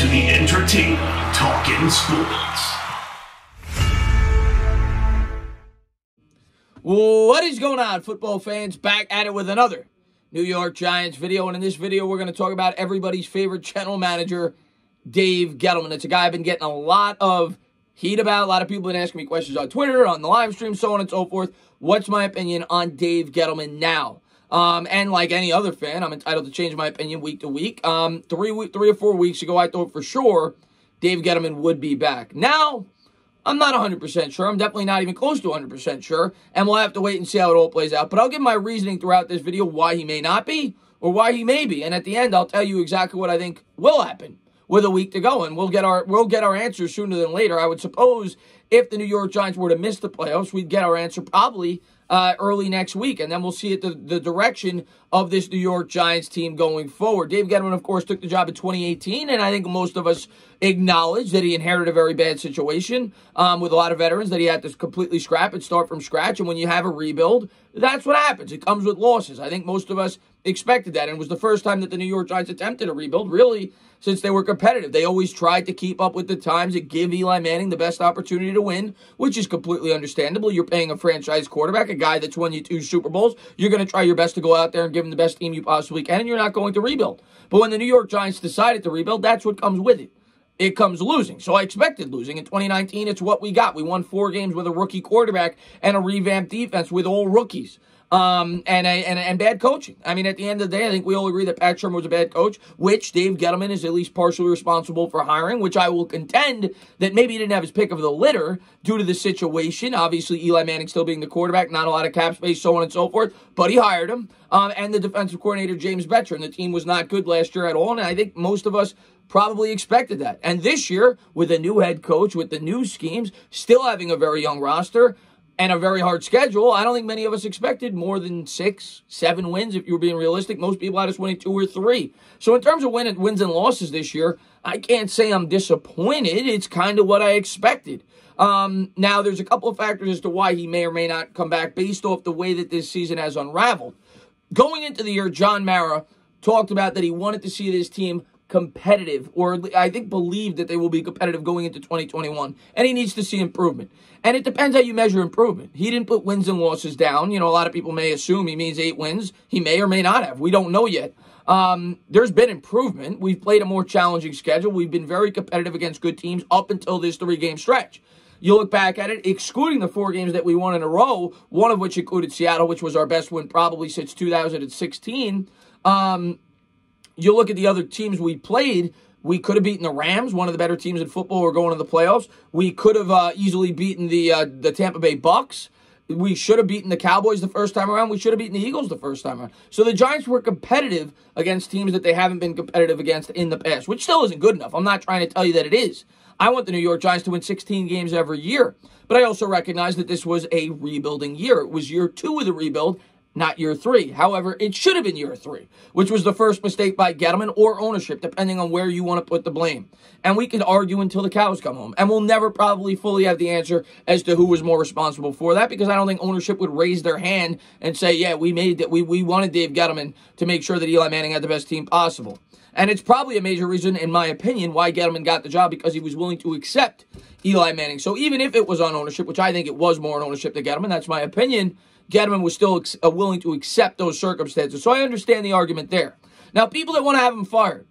to the entertaining Talkin' Sports. What is going on, football fans? Back at it with another New York Giants video. And in this video, we're going to talk about everybody's favorite general manager, Dave Gettleman. It's a guy I've been getting a lot of heat about. A lot of people have been asking me questions on Twitter, on the live stream, so on and so forth. What's my opinion on Dave Gettleman now? And like any other fan, I'm entitled to change my opinion week to week. 3 or 4 weeks ago, I thought for sure Dave Gettleman would be back. Now, I'm not 100% sure. I'm definitely not even close to 100% sure. And we'll have to wait and see how it all plays out. But I'll give my reasoning throughout this video why he may not be or why he may be. And at the end, I'll tell you exactly what I think will happen with a week to go. And we'll get our answers sooner than later. I would suppose if the New York Giants were to miss the playoffs, we'd get our answer probably early next week. And then we'll see the direction of this New York Giants team going forward. Dave Gettleman, of course, took the job in 2018. And I think most of us acknowledge that he inherited a very bad situation with a lot of veterans that he had to completely scrap and start from scratch. And when you have a rebuild, that's what happens. It comes with losses. I think most of us expected that. And it was the first time that the New York Giants attempted a rebuild, really, since they were competitive. They always tried to keep up with the times and give Eli Manning the best opportunity to win, which is completely understandable. You're paying a franchise quarterback, a guy that's won you 2 Super Bowls. You're going to try your best to go out there and give him the best team you possibly can, and you're not going to rebuild. But when the New York Giants decided to rebuild, that's what comes with it. It comes losing. So I expected losing. In 2019, it's what we got. We won 4 games with a rookie quarterback and a revamped defense with all rookies. And bad coaching. I mean, at the end of the day, I think we all agree that Pat Shermer was a bad coach, which Dave Gettleman is at least partially responsible for hiring, which I will contend that maybe he didn't have his pick of the litter due to the situation. Obviously, Eli Manning still being the quarterback, not a lot of cap space, so on and so forth, but he hired him. And the defensive coordinator, James Betcher, and the team was not good last year at all, and I think most of us probably expected that. And this year, with a new head coach, with the new schemes, still having a very young roster, and a very hard schedule, I don't think many of us expected more than 6, 7 wins, if you were being realistic. Most people had us winning 2 or 3. So in terms of wins and losses this year, I can't say I'm disappointed. It's kind of what I expected. Now, there's a couple of factors as to why he may or may not come back based off the way that this season has unraveled. Going into the year, John Mara talked about that he wanted to see this team competitive, or I think believed that they will be competitive going into 2021, and he needs to see improvement. And it depends how you measure improvement. He didn't put wins and losses down. You know, a lot of people may assume he means 8 wins. He may or may not have. We don't know yet. There's been improvement. We've played a more challenging schedule. We've been very competitive against good teams up until this 3-game stretch. You look back at it, excluding the 4 games that we won in a row, one of which included Seattle, which was our best win probably since 2016. You look at the other teams we played, we could have beaten the Rams, one of the better teams in football. We're going to the playoffs. We could have easily beaten the Tampa Bay Bucks. We should have beaten the Cowboys the first time around. We should have beaten the Eagles the first time around. So the Giants were competitive against teams that they haven't been competitive against in the past, which still isn't good enough. I'm not trying to tell you that it is. I want the New York Giants to win 16 games every year. But I also recognize that this was a rebuilding year. It was year 2 of the rebuild, not year 3. However, it should have been year 3, which was the first mistake by Gettleman or ownership, depending on where you want to put the blame. And we can argue until the cows come home. And we'll never probably fully have the answer as to who was more responsible for that, because I don't think ownership would raise their hand and say, yeah, we wanted Dave Gettleman to make sure that Eli Manning had the best team possible. And it's probably a major reason, in my opinion, why Gettleman got the job, because he was willing to accept Eli Manning. So even if it was on ownership, which I think it was more on ownership than Gettleman, that's my opinion, Gettleman was still willing to accept those circumstances. So I understand the argument there. Now, people that want to have him fired,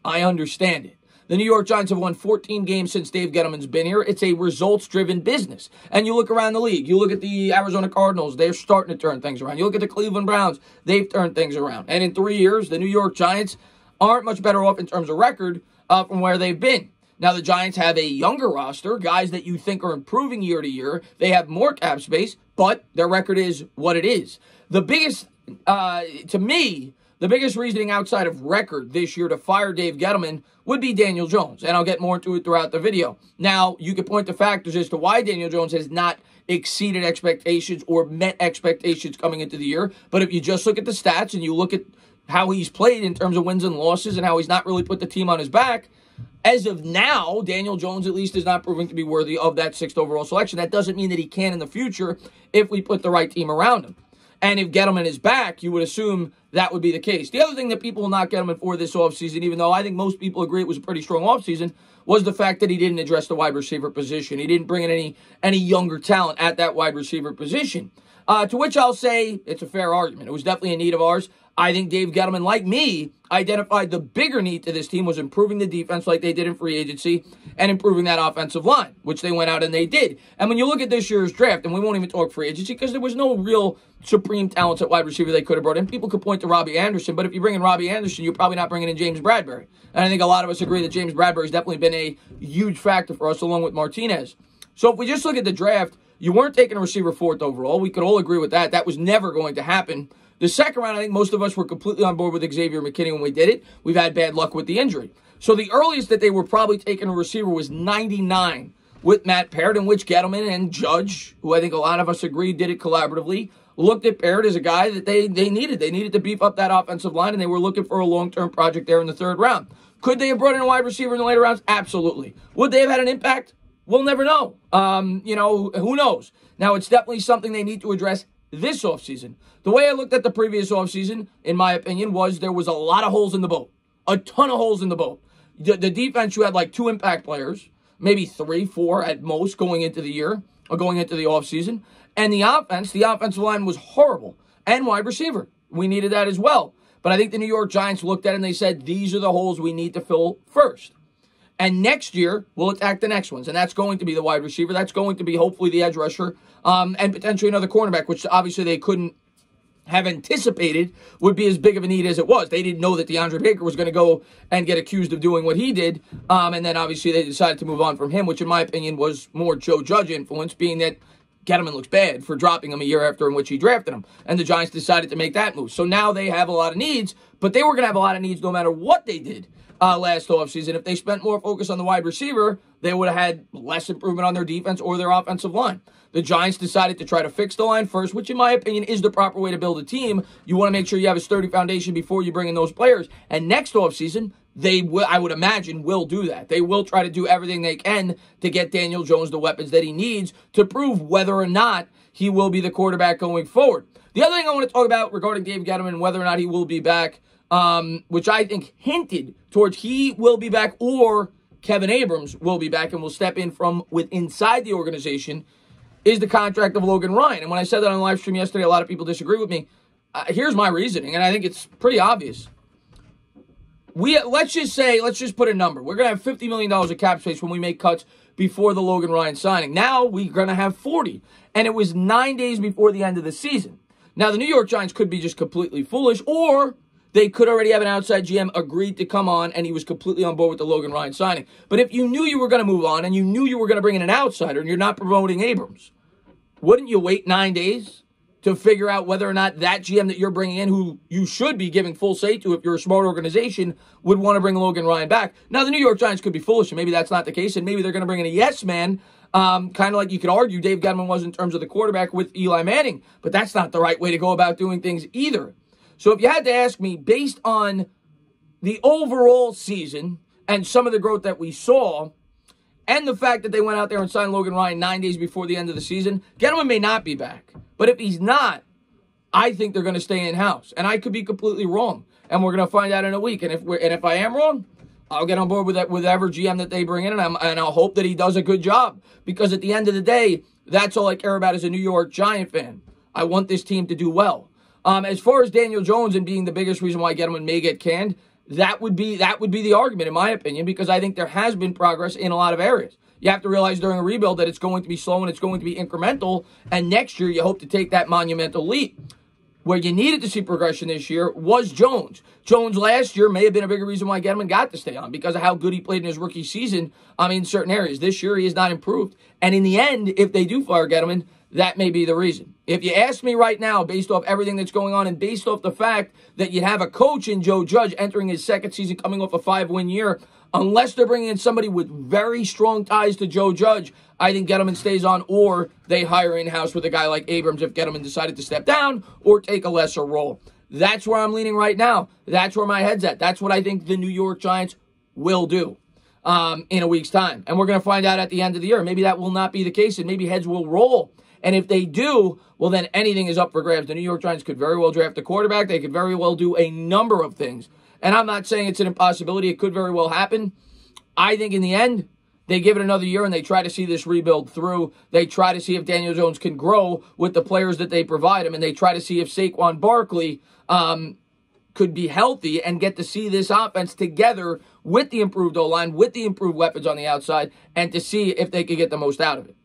I understand it. The New York Giants have won 14 games since Dave Gettleman's been here. It's a results-driven business. And you look around the league. You look at the Arizona Cardinals. They're starting to turn things around. You look at the Cleveland Browns. They've turned things around. And in 3 years, the New York Giants aren't much better off in terms of record from where they've been. Now, the Giants have a younger roster, guys that you think are improving year to year. They have more cap space, but their record is what it is. The biggest, to me, the biggest reasoning outside of record this year to fire Dave Gettleman would be Daniel Jones, and I'll get more into it throughout the video. Now, you could point to factors as to why Daniel Jones has not exceeded expectations or met expectations coming into the year, but if you just look at the stats and you look at how he's played in terms of wins and losses and how he's not really put the team on his back, as of now, Daniel Jones at least is not proving to be worthy of that 6th overall selection. That doesn't mean that he can in the future if we put the right team around him. And if Gettleman is back, you would assume that would be the case. The other thing that people will knock Gettleman for this offseason, even though I think most people agree it was a pretty strong offseason, was the fact that he didn't address the wide receiver position. He didn't bring in any younger talent at that wide receiver position. To which I'll say it's a fair argument. It was definitely a need of ours. I think Dave Gettleman, like me, identified the bigger need to this team was improving the defense like they did in free agency and improving that offensive line, which they went out and they did. And when you look at this year's draft, and we won't even talk free agency because there was no real supreme talents at wide receiver they could have brought in. People could point to Robbie Anderson, but if you bring in Robbie Anderson, you're probably not bringing in James Bradbury. And I think a lot of us agree that James Bradbury has definitely been a huge factor for us along with Martinez. So if we just look at the draft, you weren't taking a receiver fourth overall. We could all agree with that. That was never going to happen. The second round, I think most of us were completely on board with Xavier McKinney when we did it. We've had bad luck with the injury. So the earliest that they were probably taking a receiver was 99 with Matt Parrott, in which Gettleman and Judge, who I think a lot of us agreed did it collaboratively, looked at Parrott as a guy that they needed. They needed to beef up that offensive line, and they were looking for a long-term project there in the third round. Could they have brought in a wide receiver in the later rounds? Absolutely. Would they have had an impact? We'll never know. Who knows? Now, it's definitely something they need to address this offseason. The way I looked at the previous offseason, in my opinion, was there was a lot of holes in the boat. A ton of holes in the boat. The defense, you had like 2 impact players, maybe 3, 4 at most going into the year or going into the offseason. And the offensive line was horrible. And wide receiver. We needed that as well. But I think the New York Giants looked at it and they said, these are the holes we need to fill first. And next year, we'll attack the next ones. And that's going to be the wide receiver. That's going to be hopefully the edge rusher and potentially another cornerback, which obviously they couldn't have anticipated would be as big of a need as it was. They didn't know that DeAndre Baker was going to go and get accused of doing what he did. And then obviously they decided to move on from him, which in my opinion was more Joe Judge influence, being that Gettleman looks bad for dropping him a year after in which he drafted him. And the Giants decided to make that move. So now they have a lot of needs, but they were going to have a lot of needs no matter what they did last offseason. If they spent more focus on the wide receiver, they would have had less improvement on their defense or their offensive line. The Giants decided to try to fix the line first, which in my opinion is the proper way to build a team. You want to make sure you have a sturdy foundation before you bring in those players. And next offseason, they will, I would imagine, will do that. They will try to do everything they can to get Daniel Jones the weapons that he needs to prove whether or not he will be the quarterback going forward. The other thing I want to talk about regarding Dave Gettleman and whether or not he will be back, which I think hinted towards he will be back or Kevin Abrams will be back and will step in from inside the organization, is the contract of Logan Ryan. And when I said that on the live stream yesterday, a lot of people disagree with me. Here's my reasoning, and I think it's pretty obvious. Let's just put a number. We're going to have $50 million of cap space when we make cuts before the Logan Ryan signing. Now we're going to have 40, and it was 9 days before the end of the season. Now the New York Giants could be just completely foolish, or they could already have an outside GM agreed to come on, and he was completely on board with the Logan Ryan signing. But if you knew you were going to move on, and you knew you were going to bring in an outsider, and you're not promoting Abrams, wouldn't you wait 9 days to figure out whether or not that GM that you're bringing in, who you should be giving full say to if you're a smart organization, would want to bring Logan Ryan back? Now, the New York Giants could be foolish, and maybe that's not the case, and maybe they're going to bring in a yes man, kind of like you could argue Dave Gettleman was in terms of the quarterback with Eli Manning, but that's not the right way to go about doing things either. So if you had to ask me, based on the overall season and some of the growth that we saw, and the fact that they went out there and signed Logan Ryan 9 days before the end of the season, Gettleman may not be back. But if he's not, I think they're going to stay in-house. And I could be completely wrong. And we're going to find out in a week. And if I am wrong, I'll get on board with whatever GM that they bring in, and I'll hope that he does a good job. Because at the end of the day, that's all I care about as a New York Giant fan. I want this team to do well. As far as Daniel Jones and being the biggest reason why Gettleman may get canned, that would be the argument, in my opinion, because I think there has been progress in a lot of areas. You have to realize during a rebuild that it's going to be slow and it's going to be incremental, and next year you hope to take that monumental leap. Where you needed to see progression this year was Jones. Jones last year may have been a bigger reason why Gettleman got to stay on because of how good he played in his rookie season in certain areas. This year he has not improved. And in the end, if they do fire Gettleman, that may be the reason. If you ask me right now, based off everything that's going on and based off the fact that you have a coach in Joe Judge entering his second season coming off a 5-win year, unless they're bringing in somebody with very strong ties to Joe Judge, I think Gettleman stays on, or they hire in-house with a guy like Abrams if Gettleman decided to step down or take a lesser role. That's where I'm leaning right now. That's where my head's at. That's what I think the New York Giants will do in a week's time. And we're going to find out at the end of the year. Maybe that will not be the case, and maybe heads will roll And if they do, well, then anything is up for grabs. The New York Giants could very well draft a quarterback. They could very well do a number of things. And I'm not saying it's an impossibility. It could very well happen. I think in the end, they give it another year and they try to see this rebuild through. They try to see if Daniel Jones can grow with the players that they provide him. And they try to see if Saquon Barkley could be healthy and get to see this offense together with the improved O-line, with the improved weapons on the outside, and to see if they could get the most out of it.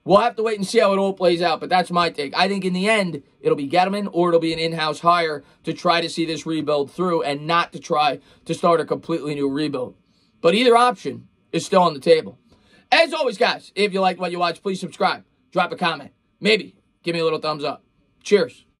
We'll have to wait and see how it all plays out, but that's my take. I think in the end, it'll be Gettleman or it'll be an in-house hire to try to see this rebuild through and not to try to start a completely new rebuild. But either option is still on the table. As always, guys, if you liked what you watched, please subscribe. Drop a comment. Maybe give me a little thumbs up. Cheers.